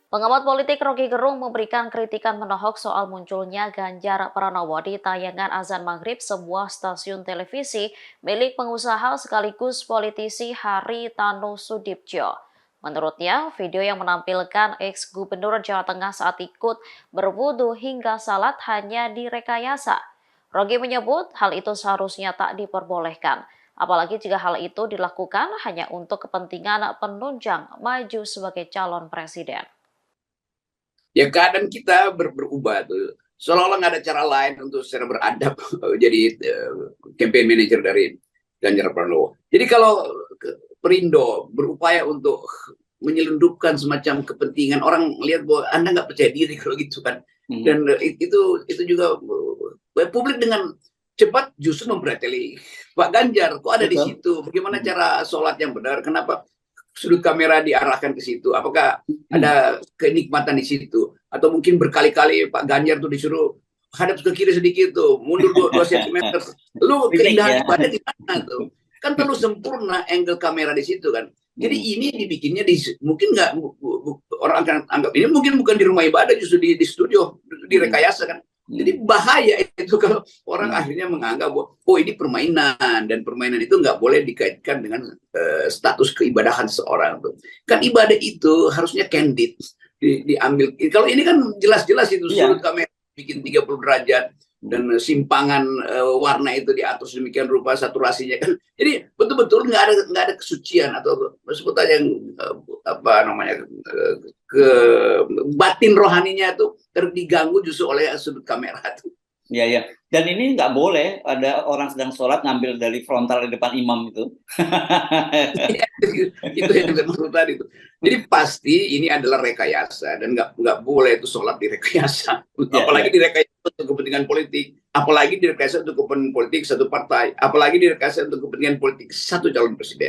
Pengamat politik Rocky Gerung memberikan kritikan menohok soal munculnya Ganjar Pranowo di tayangan azan maghrib sebuah stasiun televisi milik pengusaha sekaligus politisi Haritanu Sudibjo. Menurutnya, video yang menampilkan ex-gubernur Jawa Tengah saat ikut berwudu hingga salat hanya direkayasa. Rocky menyebut hal itu seharusnya tak diperbolehkan, apalagi jika hal itu dilakukan hanya untuk kepentingan penunjang maju sebagai calon presiden. Ya keadaan kita berubah tuh. Seolah-olah nggak ada cara lain untuk secara beradab jadi campaign manager dari Ganjar Pranowo. Jadi kalau Perindo berupaya untuk menyelundupkan semacam kepentingan, orang lihat bahwa Anda nggak percaya diri kalau gitu kan. Dan itu juga publik dengan cepat justru memberateli Pak Ganjar. Kok ada di situ? Bagaimana cara sholat yang benar? Kenapa sudut kamera diarahkan ke situ? Apakah ada kenikmatan di situ? Atau mungkin berkali-kali Pak Ganjar tuh disuruh hadap ke kiri sedikit tuh, mundur 2 cm. Lu keindahan ibadah di mana tuh? Kan terlalu sempurna angle kamera di situ kan. Jadi ini dibikinnya mungkin nggak orang akan anggap ini mungkin bukan di rumah ibadah, justru di studio, direkayasa kan. Jadi bahaya itu kalau orang akhirnya menganggap bahwa oh ini permainan, dan permainan itu nggak boleh dikaitkan dengan status keibadahan seseorang tuh. Kan ibadah itu harusnya candid, diambil. Kalau ini kan jelas-jelas itu sudut kamera bikin 30 derajat dan simpangan warna itu diatur sedemikian rupa, saturasinya kan. Jadi betul-betul nggak ada kesucian atau sebut aja yang apa namanya ke batin rohaninya itu diganggu justru oleh sudut kamera itu. Iya, ya. Dan ini nggak boleh ada orang sedang sholat ngambil dari frontal di depan imam itu. Itu yang saya maksud tadi itu. Jadi pasti ini adalah rekayasa dan nggak boleh itu sholat direkayasa. Apalagi direkayasa untuk kepentingan politik, apalagi direkayasa untuk kepentingan politik satu partai, apalagi direkayasa untuk kepentingan politik satu calon presiden.